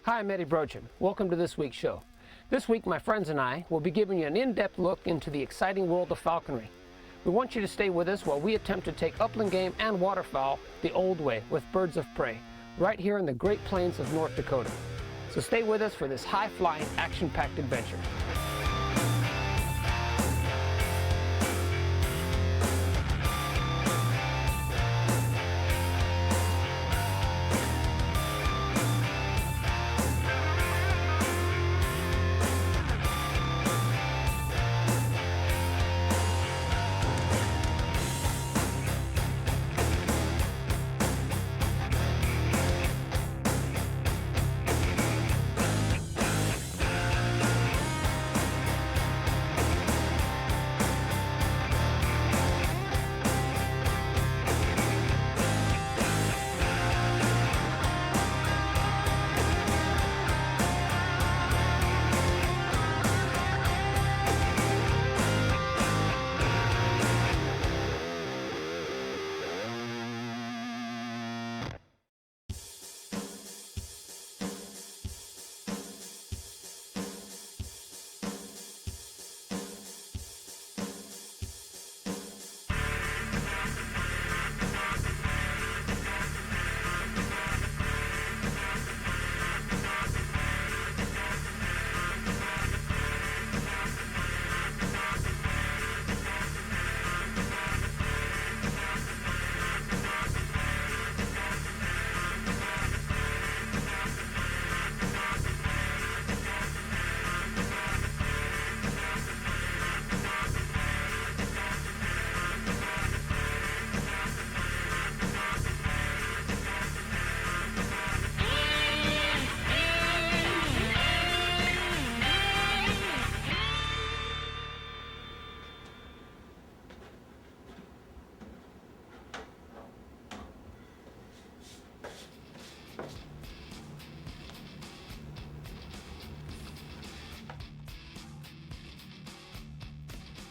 Hi, I'm Eddie Brochin. Welcome to this week's show. This week, my friends and I will be giving you an in-depth look into the exciting world of falconry. We want you to stay with us while we attempt to take upland game and waterfowl the old way with birds of prey, right here in the Great Plains of North Dakota. So stay with us for this high-flying, action-packed adventure.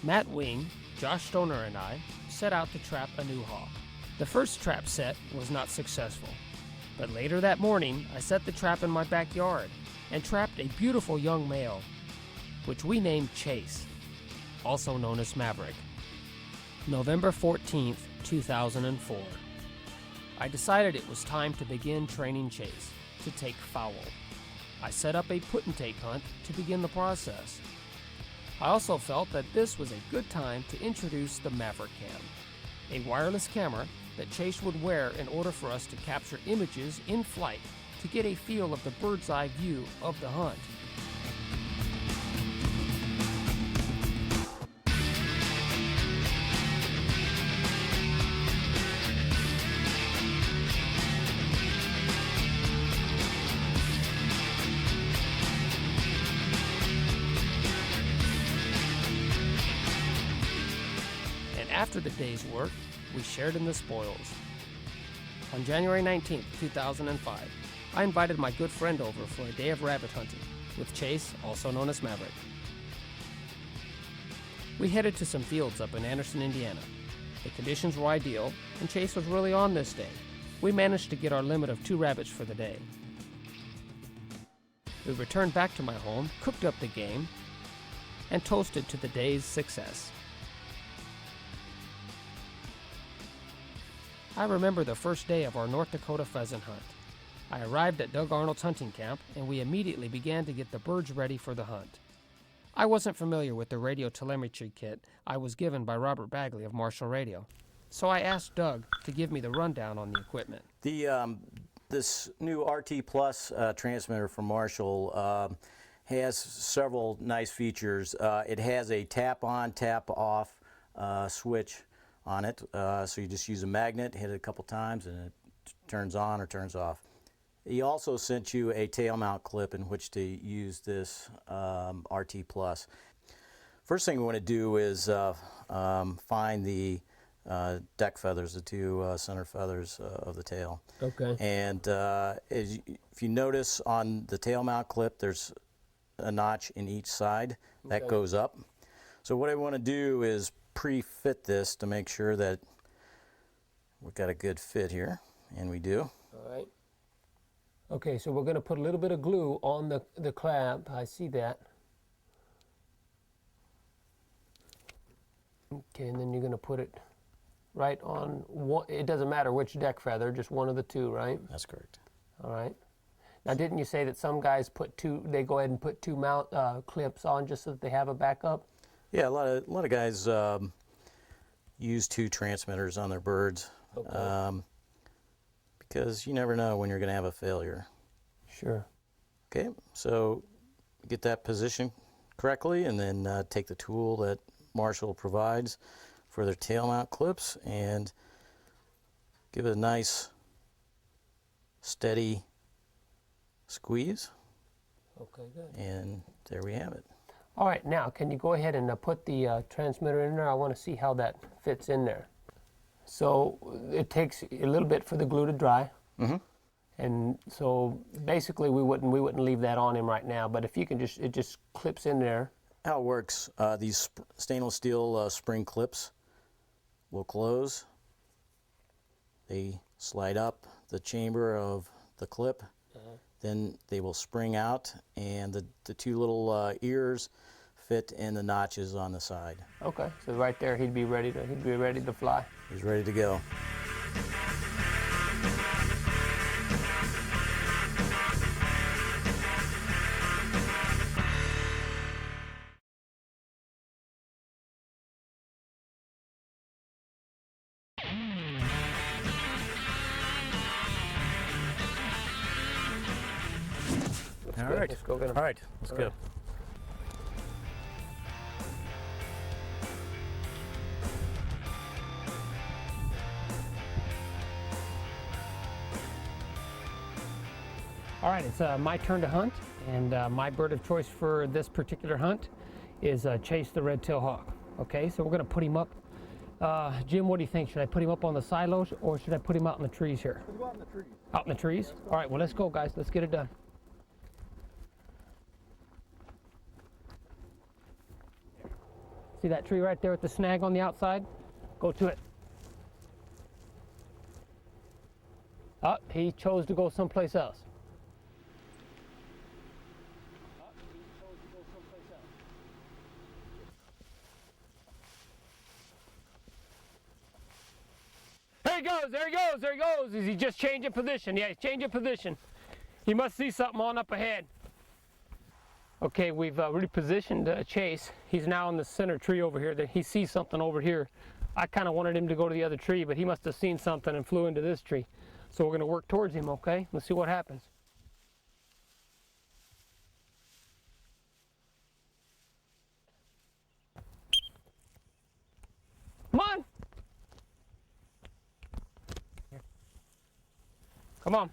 Matt Wing, Josh Stoner, and I set out to trap a new hawk. The first trap set was not successful, but later that morning I set the trap in my backyard and trapped a beautiful young male, which we named Chase, also known as Maverick. November 14th, 2004. I decided it was time to begin training Chase to take fowl. I set up a put-and-take hunt to begin the process. I also felt that this was a good time to introduce the Maverick Cam, a wireless camera that Chase would wear in order for us to capture images in flight to get a feel of the bird's eye view of the hunt. After the day's work, we shared in the spoils. On January 19th, 2005, I invited my good friend over for a day of rabbit hunting with Chase, also known as Maverick. We headed to some fields up in Anderson, Indiana. The conditions were ideal, and Chase was really on this day. We managed to get our limit of 2 rabbits for the day. We returned back to my home, cooked up the game, and toasted to the day's success. I remember the first day of our North Dakota pheasant hunt. I arrived at Doug Arnold's hunting camp, and we immediately began to get the birds ready for the hunt. I wasn't familiar with the radio telemetry kit I was given by Robert Bagley of Marshall Radio, so I asked Doug to give me the rundown on the equipment. This new RT Plus transmitter from Marshall has several nice features. It has a tap-on, tap-off switch on it, so you just use a magnet, hit it a couple times, and it turns on or turns off. He also sent you a tail mount clip in which to use this RT Plus. First thing we want to do is find the deck feathers, the 2 center feathers of the tail. Okay. And if you notice on the tail mount clip, there's a notch in each side that goes up. So what I want to do is pre-fit this to make sure that we've got a good fit here, and we do. All right. Okay, so we're going to put a little bit of glue on the clamp. I see that. Okay, and then you're going to put it right on one. It doesn't matter which deck feather, just one of the two, right? That's correct. All right. Now, didn't you say that some guys put two? They go ahead and put two mount clips on just so that they have a backup. Yeah, a lot of guys use two transmitters on their birds. Okay. Because you never know when you're going to have a failure. Sure. Okay, so get that position correctly, and then take the tool that Marshall provides for their tail mount clips and give it a nice steady squeeze. Okay, good. And there we have it. All right, now can you go ahead and put the transmitter in there? I want to see how that fits in there. So it takes a little bit for the glue to dry. Mm-hmm. And so basically we wouldn't leave that on him right now, but if you can it just clips in there. How it works, these stainless steel spring clips will close. They slide up the chamber of the clip. Then they will spring out, and the two little ears fit in the notches on the side. Okay, so right there he'd be ready to fly. He's ready to go. All right. Let's go get him. All right, let's go. All right, it's my turn to hunt, and my bird of choice for this particular hunt is Chase the red-tailed hawk. Okay, so we're going to put him up. Jim, what do you think? Should I put him up on the silos, or should I put him out in the trees here? Put him out in the trees. Out in the trees? All right, well, let's go, guys. Let's get it done. See that tree right there with the snag on the outside? Go to it. Oh, he chose to go someplace else. There he goes, there he goes, there he goes. Is he just changing position? Yeah, he's changing position. He must see something on up ahead. Okay, we've repositioned Chase. He's now in the center tree over here. He sees something over here. I kind of wanted him to go to the other tree, but he must have seen something and flew into this tree. So we're going to work towards him, okay? Let's see what happens. Come on! Come on.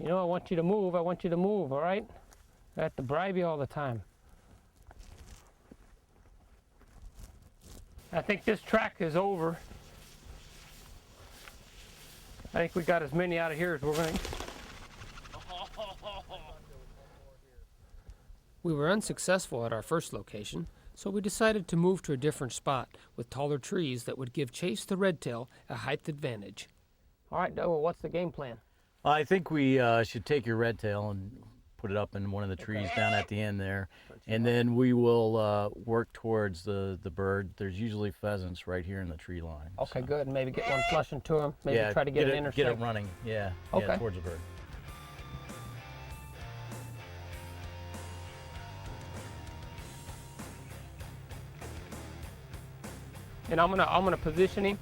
You know, I want you to move. I want you to move, all right? I have to bribe you all the time. I think this track is over. I think we got as many out of here as we're going to. We were unsuccessful at our first location, so we decided to move to a different spot with taller trees that would give Chase the redtail a height advantage. All right, Doe, what's the game plan? I think we should take your red tail and put it up in one of the trees down at the end there, and then we will work towards the bird. There's usually pheasants right here in the tree line. Okay, so. good. Maybe get one flushing to him. Maybe try to get an intercept. Get it running. Yeah. Okay. Yeah, towards the bird. And I'm gonna position him.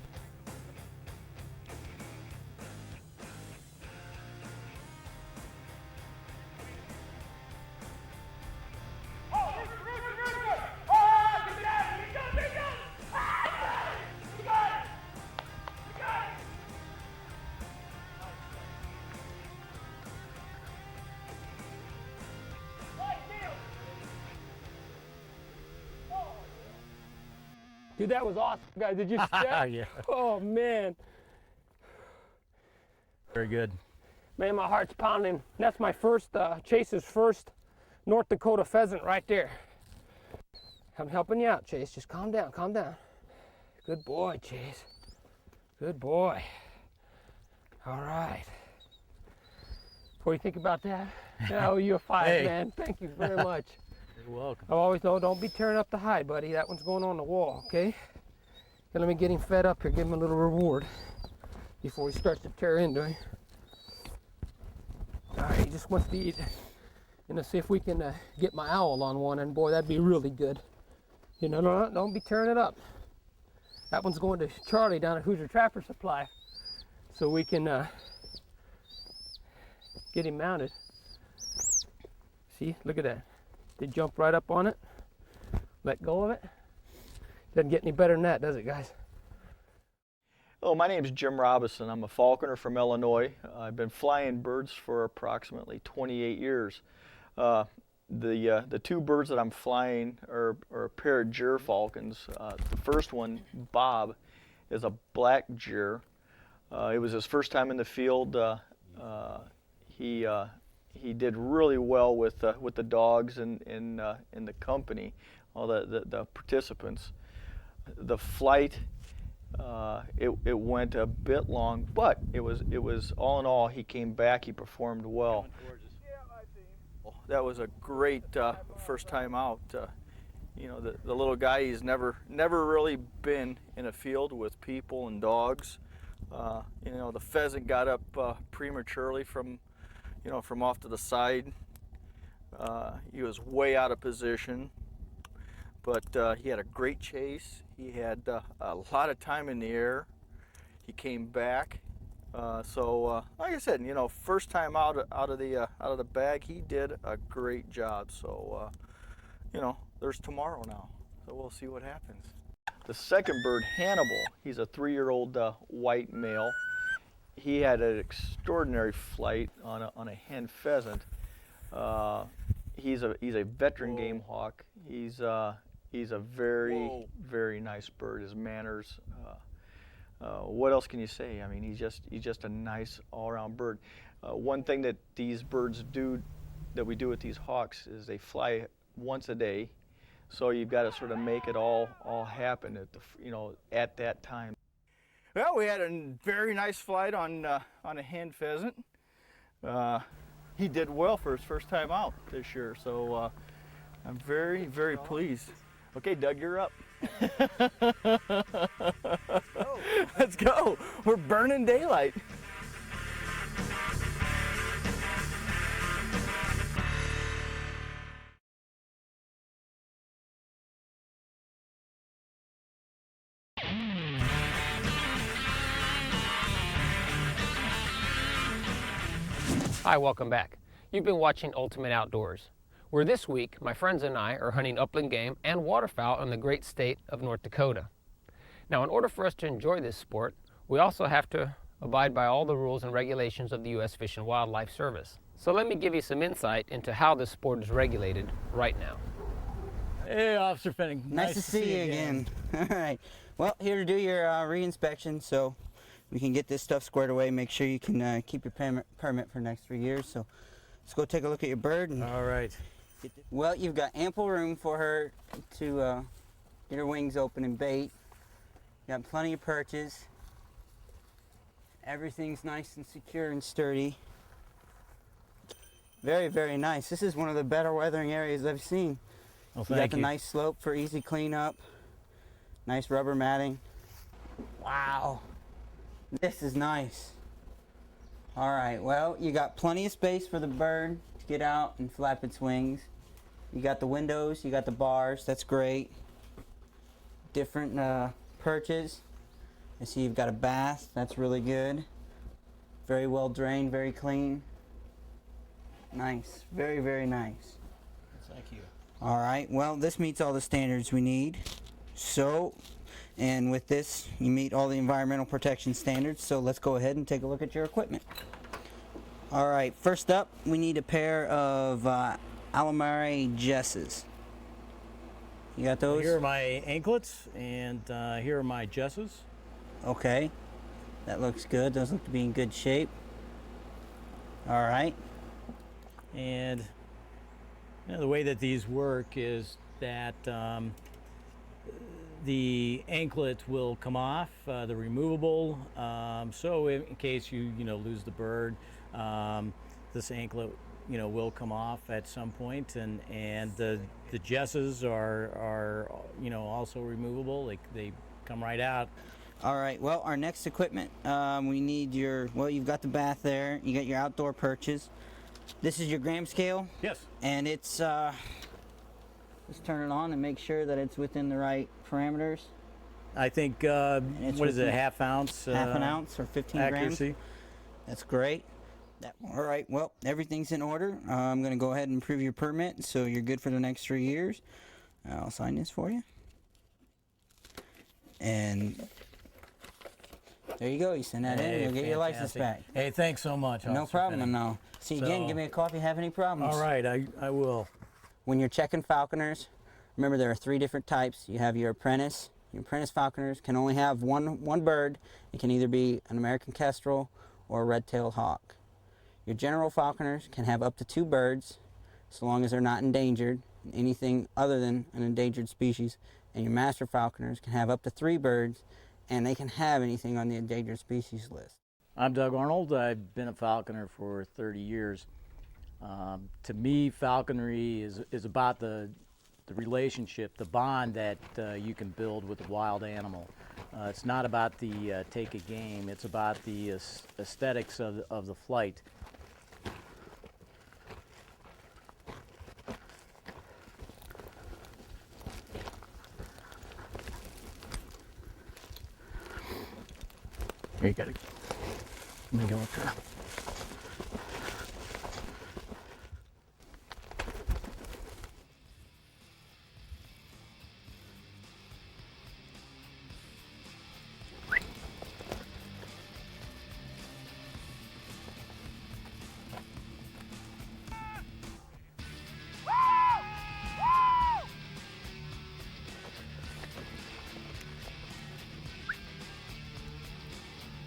Dude, that was awesome, guys. Did you see that? Yeah. Oh, man. Very good. Man, my heart's pounding. That's my first, Chase's first North Dakota pheasant right there. I'm helping you out, Chase. Just calm down, calm down. Good boy, Chase. Good boy. All right. What do you think about that? I owe you a 5, Hey. man. Thank you very much. You're welcome. I always know, don't be tearing up the hide, buddy. That one's going on the wall, okay? And let me get him fed up here, give him a little reward before he starts to tear into him. All right, he just wants to eat. You know, see if we can get my owl on one, and boy, that'd be really good. You know, no, don't be tearing it up. That one's going to Charlie down at Hoosier Trapper Supply, so we can get him mounted. See, look at that. They jump right up on it, let go of it. Doesn't get any better than that, does it, guys? Hello, my name is Jim Robinson. I'm a falconer from Illinois. I've been flying birds for approximately 28 years. The two birds that I'm flying are a pair of gyr falcons. The first one, Bob, is a black gyr. It was his first time in the field. He did really well with the dogs and in the company, all the participants. The flight, it went a bit long, but it was all in all, he came back, he performed well. That was a great first time out. You know, the little guy, he's never really been in a field with people and dogs. You know, the pheasant got up prematurely from off to the side. He was way out of position, but he had a great chase. He had a lot of time in the air. He came back. So like I said, you know, first time out of the bag, he did a great job. So you know, there's tomorrow now. So we'll see what happens. The second bird, Hannibal, he's a 3-year-old white male. He had an extraordinary flight on a hen pheasant. He's a veteran game hawk. He's a very nice bird. His manners. What else can you say? I mean, he's just a nice all-around bird. One thing that these birds do, that we do with these hawks, is they fly once a day. So you've got to sort of make it all happen at that time. Well, we had a very nice flight on a hen pheasant. He did well for his first time out this year, so I'm very pleased. Okay, Doug, you're up. Let's go. We're burning daylight. Hi, welcome back. You've been watching Ultimate Outdoors, where this week my friends and I are hunting upland game and waterfowl in the great state of North Dakota. Now, in order for us to enjoy this sport, we also have to abide by all the rules and regulations of the U.S. Fish and Wildlife Service. So let me give you some insight into how this sport is regulated right now. Hey, Officer Fenning. Nice to see you again. All right. Well, here to do your re-inspection, so we can get this stuff squared away. Make sure you can keep your permit for the next 3 years. So let's go take a look at your bird. And All right. well, you've got ample room for her to get her wings open and bait. You got plenty of perches. Everything's nice and secure and sturdy. Very nice. This is one of the better weathering areas I've seen. Well, You got thank the you. nice slope for easy cleanup. Nice rubber matting. Wow. This is nice. All right, well, you got plenty of space for the bird to get out and flap its wings. You got the windows, you got the bars, that's great. Different perches. I see you've got a bath, that's really good. Very well drained, very clean. Nice, very nice. Thank you. All right, well, this meets all the standards we need. So, and with this, you meet all the environmental protection standards, so let's go ahead and take a look at your equipment. All right, first up, we need a pair of Alamare jesses. You got those? Here are my anklets, and here are my jesses. Okay, that looks good. Those look to be in good shape. All right. And you know, the way that these work is that the anklet will come off, the removable, so in case you lose the bird, this anklet, you know, will come off at some point, and the jesses are you know, also removable. They come right out. All right, well, our next equipment, we need your, well, you've got the bath there, you got your outdoor perches. This is your gram scale. Yes. And it's, just turn it on and make sure that it's within the right parameters. I think, what is it, a half ounce? Half an ounce or 15 accuracy. grams. That's great. All right, well, everything's in order. I'm going to go ahead and approve your permit, so you're good for the next 3 years. I'll sign this for you. And there you go. You send that in, you'll get your license back. Hey, thanks so much. No Officer problem. Finney. No. See you again. Give me a call if you have any problems. All right, I will. When you're checking falconers, remember there are 3 different types. You have your apprentice. Your apprentice falconers can only have one bird. It can either be an American kestrel or a red-tailed hawk. Your general falconers can have up to 2 birds, so long as they're not endangered, anything other than an endangered species. And your master falconers can have up to 3 birds, and they can have anything on the endangered species list. I'm Doug Arnold. I've been a falconer for 30 years. To me, falconry is about the relationship, the bond that you can build with a wild animal. It's not about the take a game. It's about the aesthetics of the flight. Here, you gotta. Let me go up there.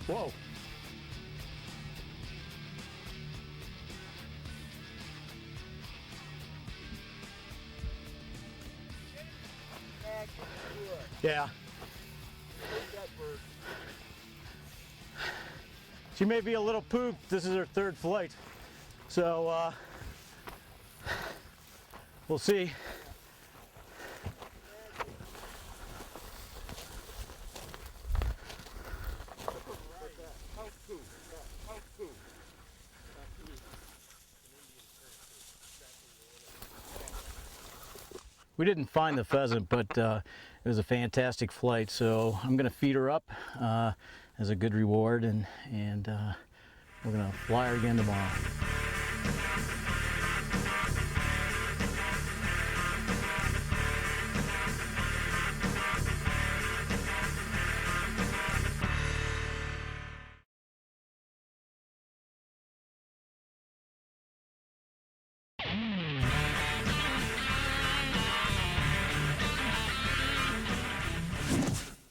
Whoa. Yeah. She may be a little pooped. This is her 3rd flight. So, we'll see. We didn't find the pheasant, but it was a fantastic flight, so I'm going to feed her up as a good reward, and we're going to fly her again tomorrow.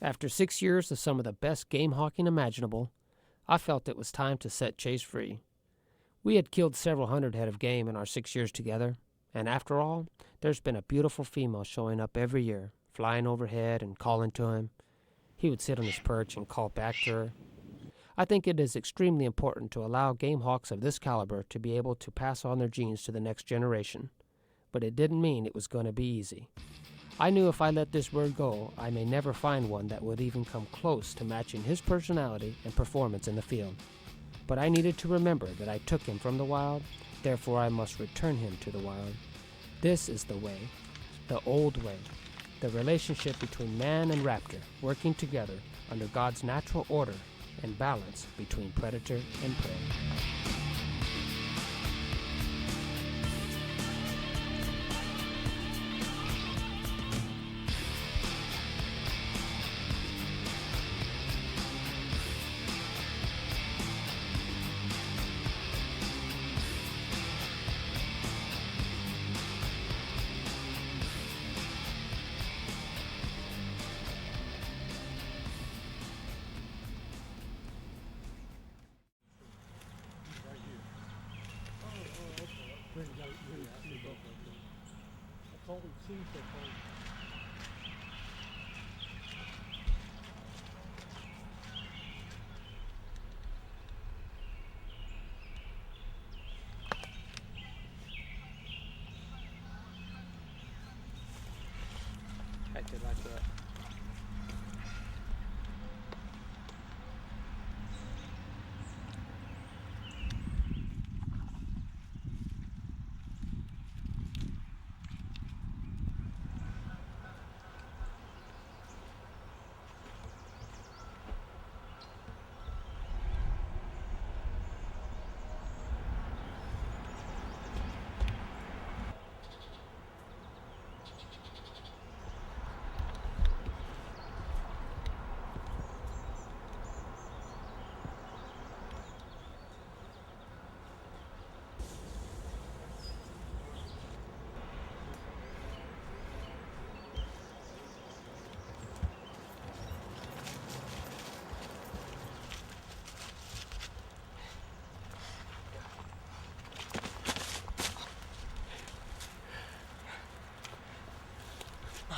After 6 years of some of the best game hawking imaginable, I felt it was time to set Chase free. We had killed several hundred head of game in our 6 years together, and after all, there's been a beautiful female showing up every year, flying overhead and calling to him. He would sit on his perch and call back to her. I think it is extremely important to allow game hawks of this caliber to be able to pass on their genes to the next generation, but it didn't mean it was going to be easy. I knew if I let this bird go, I may never find one that would even come close to matching his personality and performance in the field. But I needed to remember that I took him from the wild, therefore I must return him to the wild. This is the way, the old way, the relationship between man and raptor working together under God's natural order and balance between predator and prey. it like that.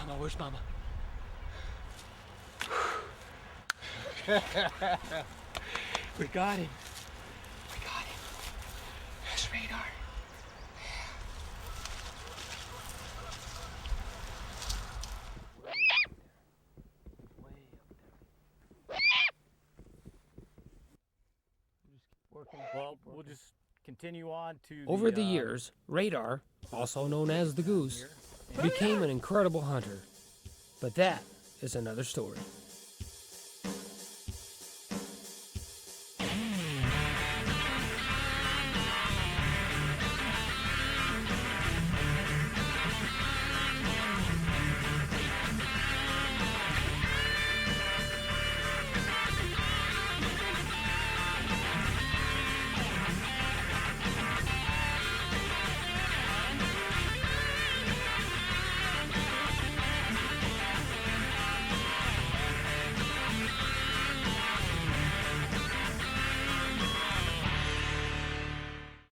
Mama, where's Mama? We got him. We got him. That's radar. Well, we'll just continue on to Over the years, Radar, also known as the Goose, became an incredible hunter. But that is another story.